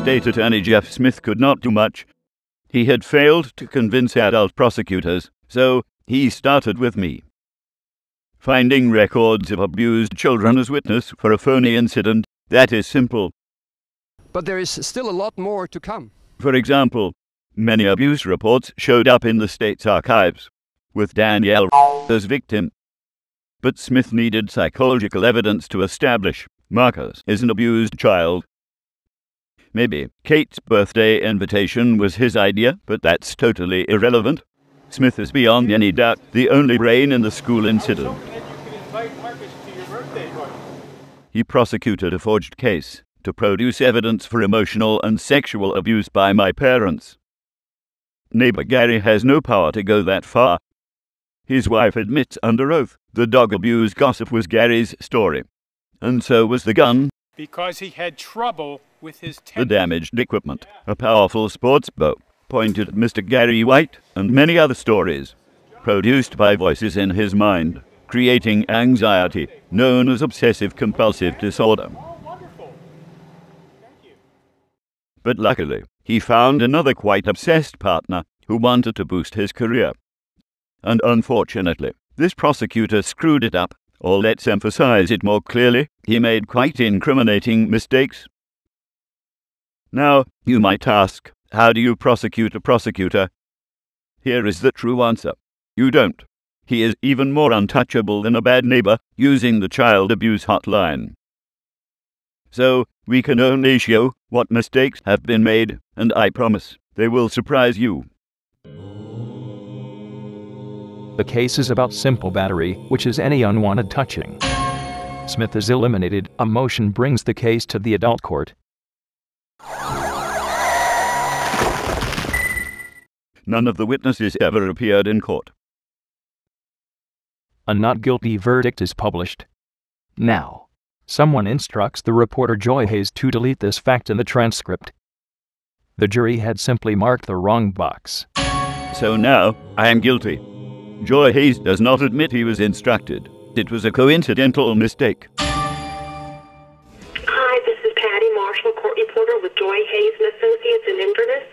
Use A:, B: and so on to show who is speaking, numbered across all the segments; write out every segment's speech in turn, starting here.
A: State Attorney Jeff Smith could not do much. He had failed to convince adult prosecutors, so he started with me. Finding records of abused children as witness for a phony incident, that is simple.
B: But there is still a lot more to come.
A: For example, many abuse reports showed up in the state's archives, with Danielle as victim. But Smith needed psychological evidence to establish Marcus is an abused child. Maybe Kate's birthday invitation was his idea, but that's totally irrelevant. Smith is beyond any doubt the only brain in the school incident. He prosecuted a forged case to produce evidence for emotional and sexual abuse by my parents. Neighbor Gary has no power to go that far. His wife admits under oath the dog abuse gossip was Gary's story, and so was the gun.
C: Because he had trouble with his temper.
A: The damaged equipment, a powerful sports bow, pointed at Mr. Gary White, and many other stories, produced by voices in his mind, creating anxiety, known as obsessive-compulsive disorder. But luckily, he found another quite obsessed partner who wanted to boost his career. And unfortunately, this prosecutor screwed it up, or let's emphasize it more clearly, he made quite incriminating mistakes. Now, you might ask, how do you prosecute a prosecutor? Here is the true answer. You don't. He is even more untouchable than a bad neighbor using the child abuse hotline. So, we can only show what mistakes have been made, and I promise they will surprise you.
D: The case is about simple battery, which is any unwanted touching. Smith is eliminated. A motion brings the case to the adult court.
A: None of the witnesses ever appeared in court.
D: A not guilty verdict is published. Now, someone instructs the reporter Joy Hayes to delete this fact in the transcript. The jury had simply marked the wrong box.
A: So now, I am guilty. Joy Hayes does not admit he was instructed. It was a coincidental mistake.
E: Hi, this is Patty Marshall, court reporter with Joy Hayes & Associates in Inverness.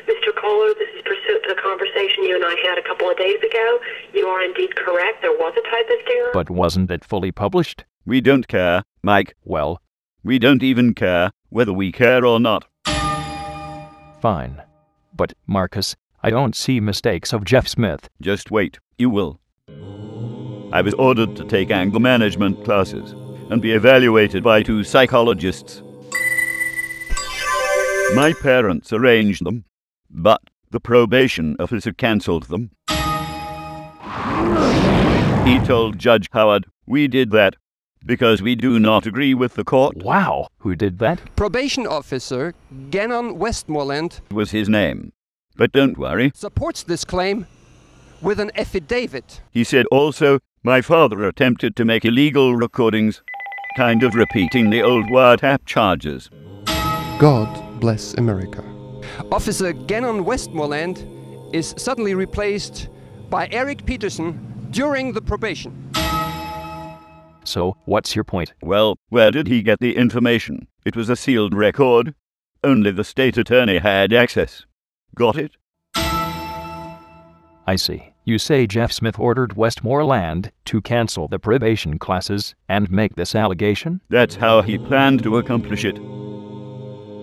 E: Mr. Koller, this is pursuant to the conversation you and I had a couple of days ago. You are indeed correct. There was a typist error.
D: But wasn't it fully published?
A: We don't care, Mike.
D: Well,
A: we don't even care whether we care or not.
D: Fine. But, Marcus, I don't see mistakes of Jeff Smith.
A: Just wait, you will. I was ordered to take anger management classes and be evaluated by 2 psychologists. My parents arranged them, but the probation officer cancelled them. He told Judge Howard, we did that because we do not agree with the court.
D: Wow, who did that?
B: Probation officer Gannon Westmoreland
A: Was his name. But don't worry.
B: supports this claim with an affidavit.
A: He said also, my father attempted to make illegal recordings, kind of repeating the old wiretap charges.
F: God bless America.
B: Officer Gannon Westmoreland is suddenly replaced by Eric Peterson during the probation.
D: So, what's your point?
A: Well, where did he get the information? It was a sealed record. Only the state attorney had access. Got it?
D: I see. You say Jeff Smith ordered Westmoreland to cancel the probation classes and make this allegation?
A: That's how he planned to accomplish it.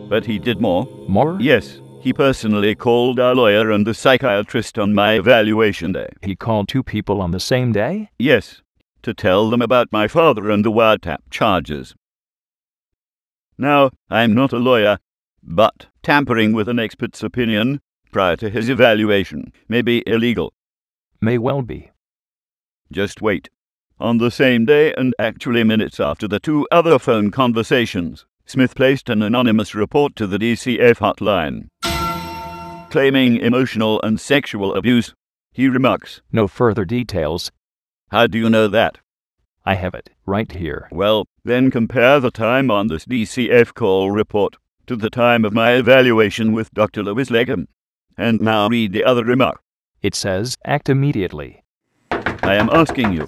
A: But he did more.
D: More?
A: Yes, he personally called our lawyer and the psychiatrist on my evaluation day.
D: He called 2 people on the same day?
A: Yes, to tell them about my father and the wiretap charges. Now, I'm not a lawyer, but tampering with an expert's opinion prior to his evaluation may be illegal.
D: May well be.
A: Just wait. On the same day, and actually minutes after the 2 other phone conversations, Smith placed an anonymous report to the DCF hotline, claiming emotional and sexual abuse. He remarks,
D: No further details.
A: how do you know that?
D: I have it right here.
A: Well, then compare the time on this DCF call report to the time of my evaluation with Dr. Lewis Legham. And now read the other remark.
D: It says, act immediately.
A: I am asking you,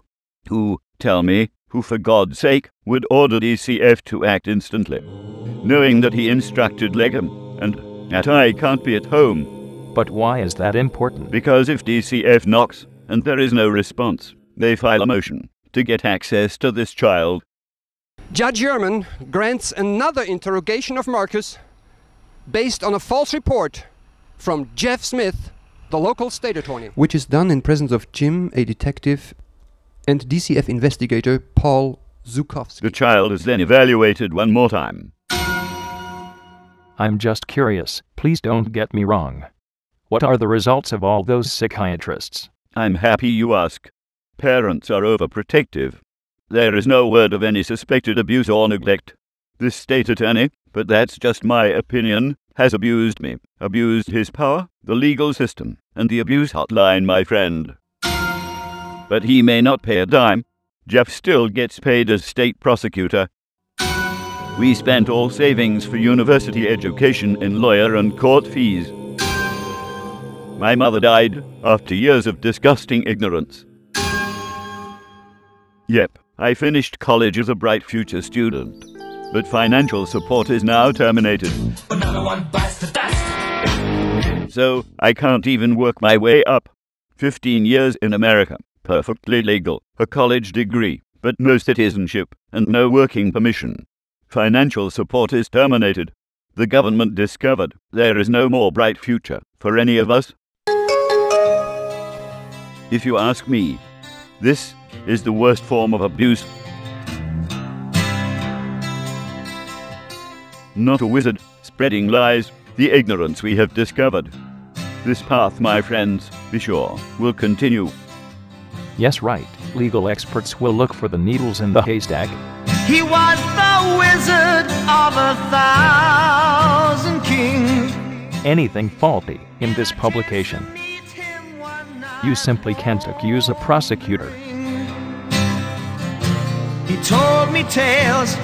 A: tell me, who for God's sake would order DCF to act instantly? knowing that he instructed Legham and that I can't be at home.
D: But why is that important?
A: Because if DCF knocks and there is no response, they file a motion to get access to this child.
B: Judge Yerman grants another interrogation of Marcus based on a false report from Jeff Smith, the local state attorney.
F: Which is done in presence of Jim, a detective, and DCF investigator Paul Zukowski.
A: The child is then evaluated one more time.
D: I'm just curious, please don't get me wrong. What are the results of all those psychiatrists?
A: I'm happy you ask. Parents are overprotective. There is no word of any suspected abuse or neglect. This state attorney, but that's just my opinion, has abused me, abused his power, the legal system, and the abuse hotline, my friend. But he may not pay a dime. Jeff still gets paid as state prosecutor. We spent all savings for university education in lawyer and court fees. My mother died after years of disgusting ignorance. Yep, I finished college as a bright future student, but financial support is now terminated.
G: Another one bites the dust.
A: So I can't even work my way up. 15 years in America, perfectly legal, a college degree, but no citizenship and no working permission. Financial support is terminated. The government discovered there is no more bright future for any of us. If you ask me, this is the worst form of abuse. Not a wizard spreading lies, the ignorance we have discovered. This path, my friends, be sure, will continue.
D: Yes, right. Legal experts will look for the needles in the haystack.
G: He was the wizard of 1,000 kings.
D: Anything faulty in this publication. You simply can't accuse a prosecutor.
G: He told me tales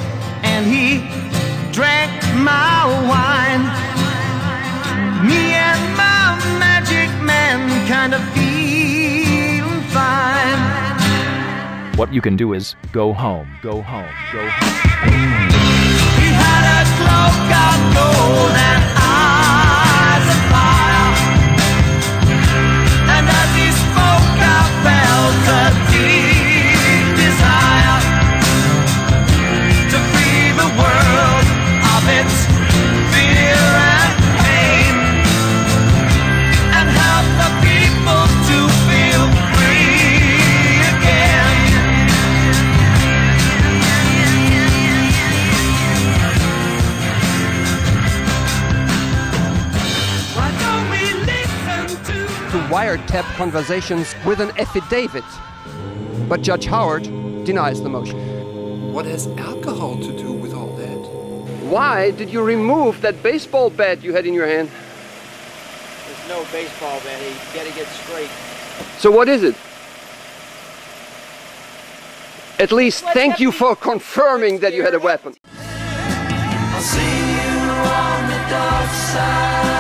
G: and he drank my wine. Me and my magic man kind of feeling fine.
D: What you can do is go home, go home, go home.
G: He had a cloak of gold and eyes of fire. And as he spoke, I felt a deep desire to free the world of its fear and pain, and help the people to feel free again. Why don't we listen
B: To wiretap conversations with an affidavit. But Judge Howard denies the motion.
H: What has alcohol to do with all that?
B: Why did you remove that baseball bat you had in your hand?
I: There's no baseball bat. You gotta get straight.
B: So what is it? At least thank you for confirming that you had a weapon.
G: I'll see you on the dark side.